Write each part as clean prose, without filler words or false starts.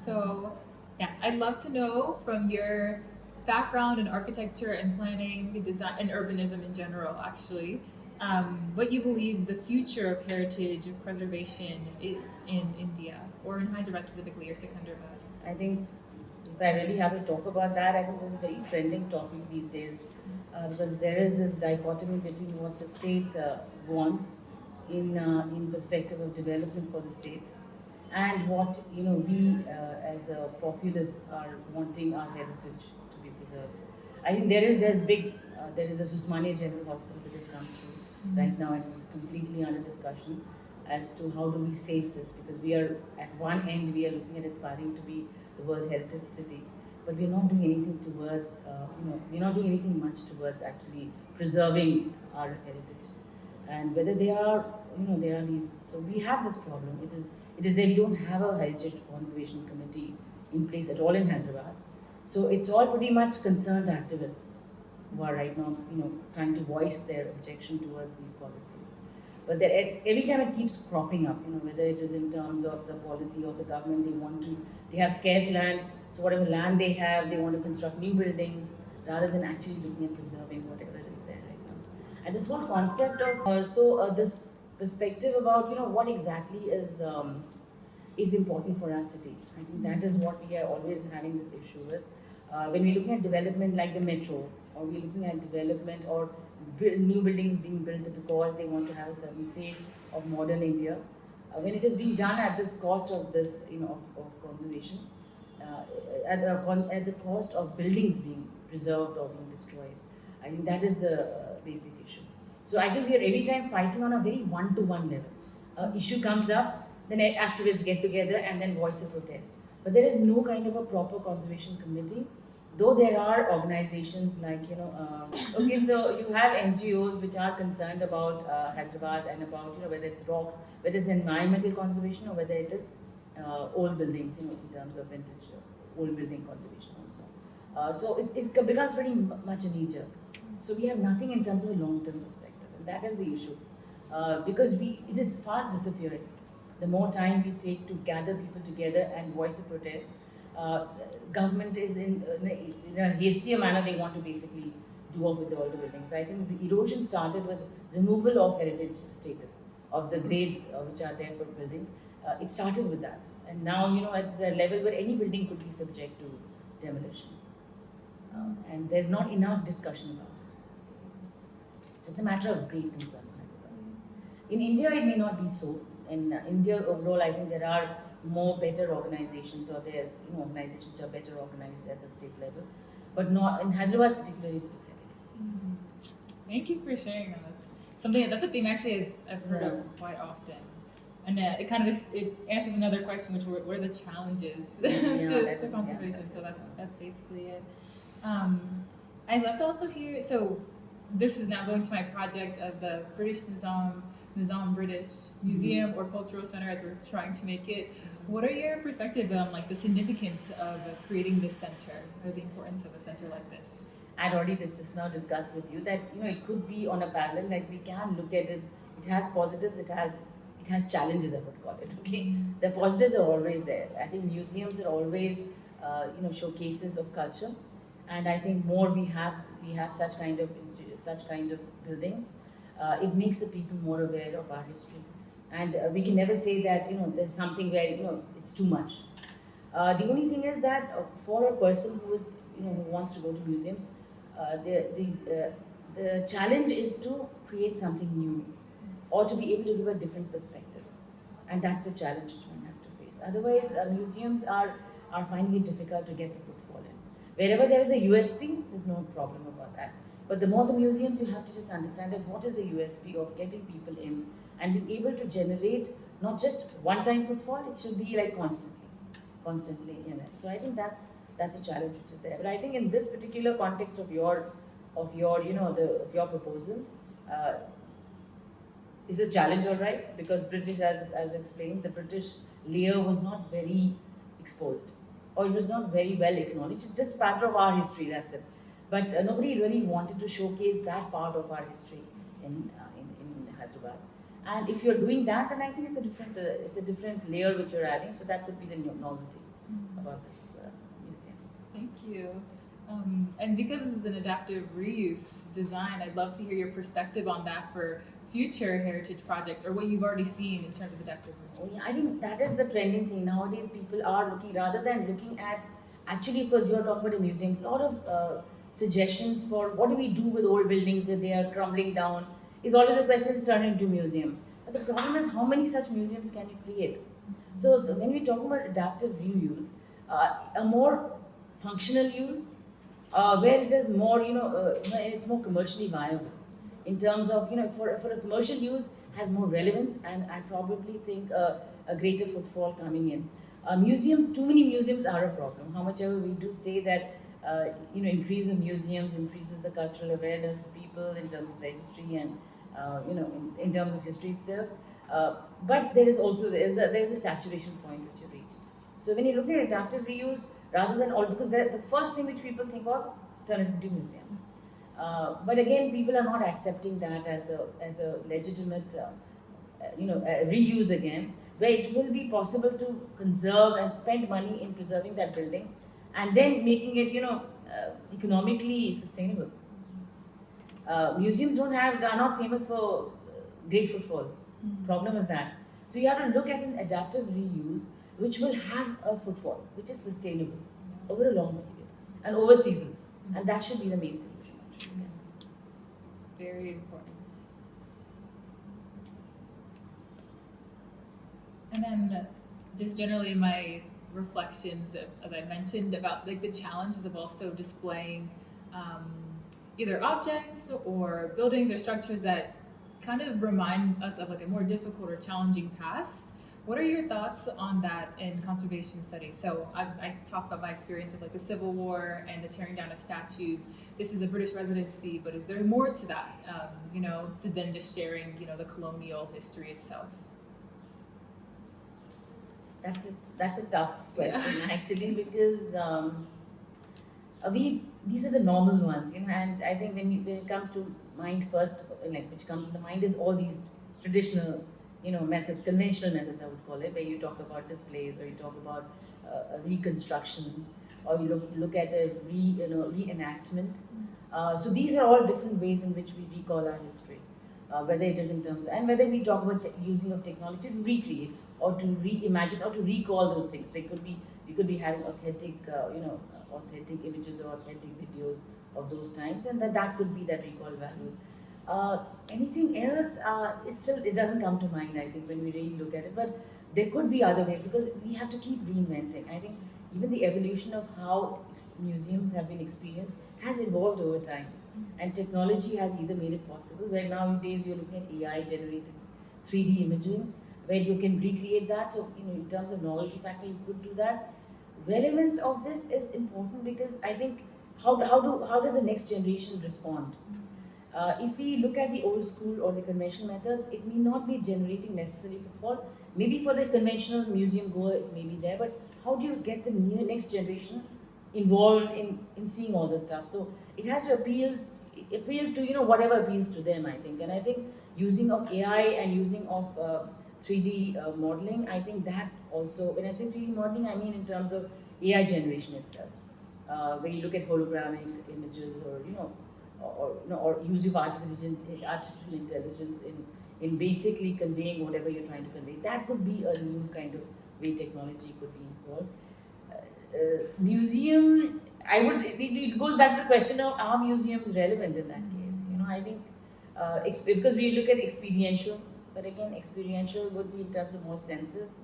So, yeah, I'd love to know from your background in architecture and planning, design, and urbanism in general, actually, what you believe the future of heritage preservation is in India, or in Hyderabad specifically, or Secunderabad. I think if I really have to talk about that, I think this is a very trending topic these days because there is this dichotomy between what the state wants in perspective of development for the state and what we as a populace are wanting our heritage to be preserved. I think there is a Susmania General Hospital which has come through right now and is completely under discussion as to how do we save this because we are at one end we are looking at aspiring to be the World Heritage City, but we're not doing anything towards we're not doing anything much towards actually preserving our heritage. And whether they are there are these, so we have this problem. It is that we don't have a heritage conservation committee in place at all in Hyderabad. So it's all pretty much concerned activists who are right now trying to voice their objection towards these policies. But every time it keeps cropping up, whether it is in terms of the policy of the government, they have scarce land, so whatever land they have, they want to construct new buildings rather than actually looking at preserving whatever is there right now. And this whole concept of this perspective about what exactly is important for our city. I think that is what we are always having this issue with. When we're looking at development like the metro, or we're looking at development or new buildings being built because they want to have a certain face of modern India, when it is being done at this cost of this, of conservation, at the cost of buildings being preserved or being destroyed. I think that is the basic issue. So I think we are every time fighting on a very one-to-one level. Issue comes up, then activists get together and then voice a protest. But there is no kind of a proper conservation committee. Though there are organizations like, okay, so you have NGOs which are concerned about Hyderabad and about, whether it's rocks, whether it's environmental conservation or whether it is old buildings, in terms of vintage old building conservation also. So it becomes pretty much a knee jerk. So we have nothing in terms of a long-term perspective, and that is the issue. Because it is fast disappearing. The more time we take to gather people together and voice a protest, government is in a hastier manner. They want to basically do off with all the buildings. I think the erosion started with removal of heritage status of the grades which are there for buildings. It started with that, and now it's a level where any building could be subject to demolition, and there's not enough discussion about it. So it's a matter of great concern. In India, it may not be so. In India overall, I think there are more better organizations, or their organizations are better organized at the state level, but not in Hyderabad particularly. It's pathetic. Thank you for sharing that. That's a theme actually I've heard of quite often, and it kind of it answers another question, which what are the challenges to conservation? So that's basically it. I'd love to also hear. So this is now going to my project of the British Nizam British Museum or Cultural Center, as we're trying to make it. What are your perspective on the significance of creating this center, or the importance of a center like this? I'd already just now discussed with you that it could be on a parallel. Like we can look at it. It has positives. It has challenges. I would call it. Okay, the positives are always there. I think museums are always showcases of culture, and I think more we have such kind of institutes, such kind of buildings. It makes the people more aware of our history, and we can never say that there's something where it's too much. The only thing is that for a person who is who wants to go to museums, the challenge is to create something new, or to be able to give a different perspective, and that's the challenge one has to face. Otherwise, museums are finding it difficult to get the footfall in. Wherever there is a USP, there's no problem about that. But the more the museums, you have to just understand that what is the USP of getting people in and being able to generate not just one-time footfall, it should be like constantly in it. So I think that's a challenge which is there. But I think in this particular context of your proposal, is a challenge, all right? Because British, as explained, the British layer was not very exposed, or it was not very well acknowledged. It's just part of our history. That's it. But nobody really wanted to showcase that part of our history in Hyderabad. And if you're doing that, then I think it's a different layer which you're adding. So that could be the novelty. about this museum. Thank you. And because this is an adaptive reuse design, I'd love to hear your perspective on that for future heritage projects, or what you've already seen in terms of adaptive reuse. Oh, yeah, I think that is the trending thing nowadays. People are looking, rather than looking at, actually, because you're talking about a museum, a lot of suggestions for what do we do with old buildings if they are crumbling down is always a question that's turned into a museum. But the problem is, how many such museums can you create? So when we talk about adaptive reuse, a more functional use, where it is more, it's more commercially viable in terms of, for a commercial use has more relevance, and I probably think a greater footfall coming in. Museums, too many museums are a problem. How much ever we do say that, increase of museums increases the cultural awareness of people in terms of their history and, in terms of history itself. But there is also, there's a saturation point which you reach. So when you look at adaptive reuse, rather than all, because the first thing which people think of is turn it into a museum. But again, people are not accepting that as a legitimate, reuse again, where it will be possible to conserve and spend money in preserving that building, and then making it, economically sustainable. Museums are not famous for great footfalls. Problem is that. So you have to look at an adaptive reuse which will have a footfall, which is sustainable over a long period and over seasons, and that should be the main solution. Very important. And then just generally my reflections, as I mentioned, about like the challenges of also displaying either objects or buildings or structures that kind of remind us of like a more difficult or challenging past. What are your thoughts on that in conservation studies? So I talk about my experience of like the Civil War and the tearing down of statues. This is a British residency, but is there more to that, than just sharing, the colonial history itself? That's a tough question, actually, because these are the normal ones, and I think when it comes to mind, first, which comes to the mind is all these traditional, methods, conventional methods, I would call it, where you talk about displays, or you talk about a reconstruction, or you look at a reenactment. So these are all different ways in which we recall our history, whether it is in terms, and whether we talk about using of technology to recreate or to reimagine or to recall those things. We could be having authentic, authentic images or authentic videos of those times, and that could be that recall value. Anything else, it doesn't come to mind, I think, when we really look at it. But there could be other ways, because we have to keep reinventing. I think even the evolution of how museums have been experienced has evolved over time, and technology has either made it possible, where nowadays you're looking at AI generated 3D imaging, where you can recreate that. So, in terms of novelty factor, you could do that. Relevance of this is important, because I think how does the next generation respond? If we look at the old school or the conventional methods, it may not be generating necessarily footfall. Maybe for the conventional museum goer, it may be there, but how do you get the next generation involved in seeing all this stuff? So it has to appeal to whatever appeals to them, I think. And I think using of AI and using of 3D modeling, I think that also, when I say 3D modeling, I mean in terms of AI generation itself, where you look at holographic images, or use of artificial intelligence in basically conveying whatever you're trying to convey. That could be a new kind of way technology could be involved. Museum, it goes back to the question of, are museums relevant in that case? I think because we look at experiential, but again, experiential would be in terms of more senses,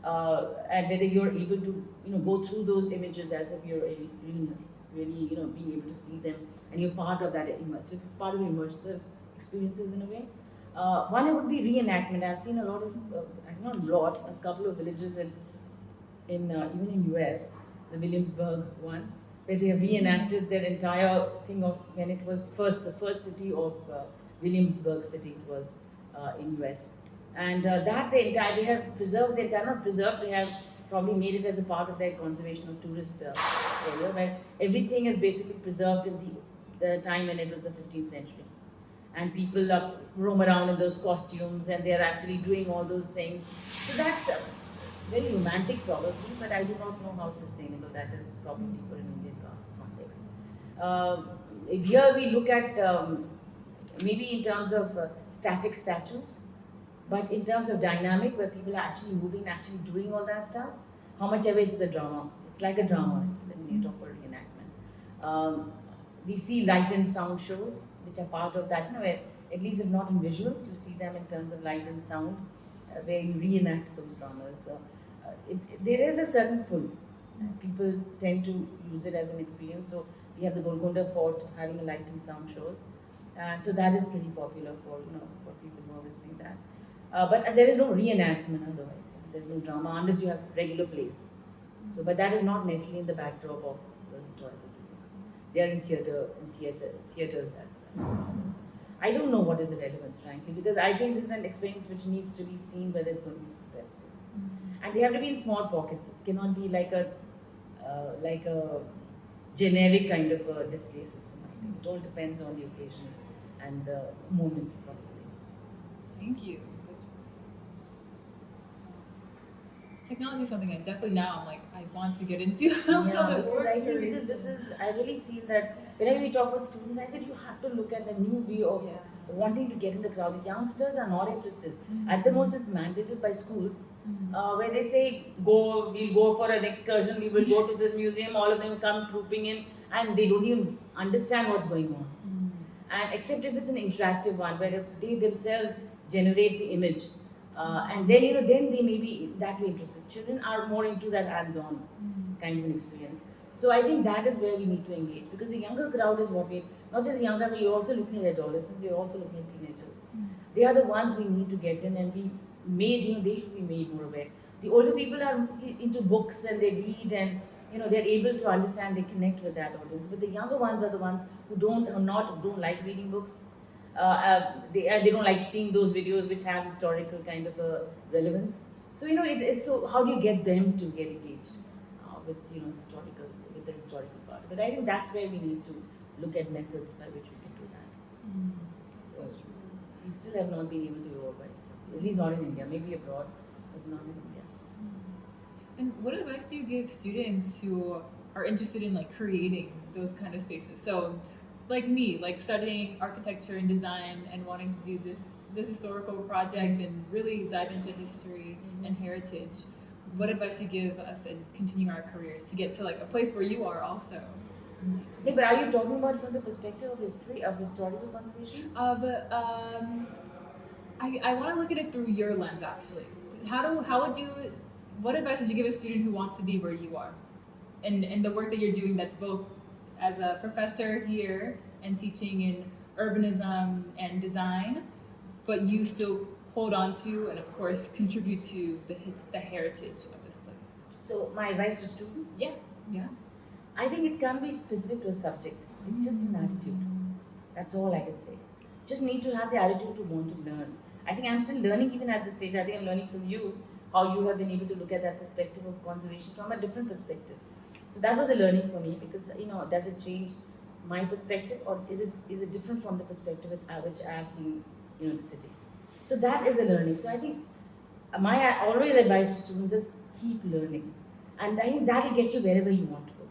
and whether you're able to go through those images as if you're really being able to see them, and you're part of that immersive. It's part of immersive experiences in a way. One would be reenactment. I've seen a lot of, not a lot, a couple of villages in even in US, the Williamsburg one, where they have reenacted their entire thing of when it was the first city of Williamsburg city. It was in US, and that they have preserved the entire, not preserved, they have probably made it as a part of their conservation of tourist area, where everything is basically preserved in the time when it was the 15th century. And people roam around in those costumes, and they're actually doing all those things. So that's very romantic probably, but I do not know how sustainable that is probably for an Indian context. Here we look at maybe in terms of static statues, but in terms of dynamic, where people are actually moving, actually doing all that stuff, how much of it is a drama? It's like a drama. It's when you talk about reenactment. We see light and sound shows, which are part of that. Where at least if not in visuals, you see them in terms of light and sound, where you reenact those dramas. There is a certain pull. People tend to use it as an experience. So we have the Golconda Fort having a light and sound shows, and so that is pretty popular for for people who are visiting that. But there is no reenactment otherwise. There's no drama unless you have regular plays. So, but that is not necessarily in the backdrop of the historical buildings. They are in theaters as well. So, I don't know what is the relevance, frankly, because I think this is an experience which needs to be seen whether it's going to be successful. And they have to be in small pockets. It cannot be like a generic kind of a display system. I think it all depends on the occasion and the moment, probably. Thank you. Technology is something I definitely now I want to get into. Yeah, because this is, I really feel that whenever we talk with students, I said you have to look at a new way of wanting to get in the crowd. The youngsters are not interested. At the most, it's mandated by schools where they say, we'll go for an excursion, we will go to this museum, all of them come trooping in, and they don't even understand what's going on. And except if it's an interactive one where they themselves generate the image. And then then they may be that way interested. Children are more into that hands-on kind of an experience. So I think that is where we need to engage, because the younger crowd is what we, not just younger, but you're also looking at adolescents, we're also looking at teenagers. They are the ones we need to get in and be made, they should be made more aware. The older people are into books and they read and they're able to understand, they connect with that audience. But the younger ones are the ones who don't like reading books. They don't like seeing those videos which have historical kind of a relevance. So so how do you get them to get engaged with the historical part? But I think that's where we need to look at methods by which we can do that. So we still have not been able to do all by stuff. At least not in India, maybe abroad, but not in India. And what advice do you give students who are interested in creating those kind of spaces? So like me, studying architecture and design and wanting to do this historical project and really dive into history and heritage. What advice do you give us in continuing our careers to get to a place where you are also? Yeah, but are you talking about from the perspective of history, of historical conservation? I want to look at it through your lens actually. What advice would you give a student who wants to be where you are? And the work that you're doing that's both as a professor here and teaching in urbanism and design, but you still hold on to and of course contribute to the heritage of this place. So my advice to students? Yeah. I think it can't be specific to a subject. It's just an attitude. That's all I can say. Just need to have the attitude to want to learn. I think I'm still learning even at this stage. I think I'm learning from you how you have been able to look at that perspective of conservation from a different perspective. So that was a learning for me, because does it change my perspective, or is it different from the perspective which I have seen the city? So that is a learning. So I think my always advice to students is keep learning, and I think that will get you wherever you want to go,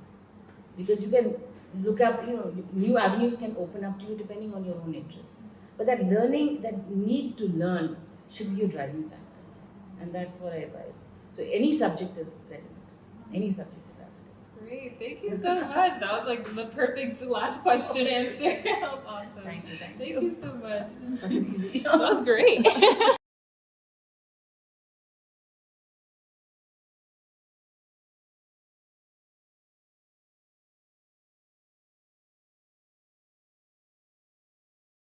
because you can look up new avenues can open up to you depending on your own interest. But that learning, that need to learn, should be your driving factor, and that's what I advise. So any subject is relevant. Any subject. Great, thank you so much. That was the perfect last question answer. That was awesome. Thank you. Thank you so much. That was easy. That was great.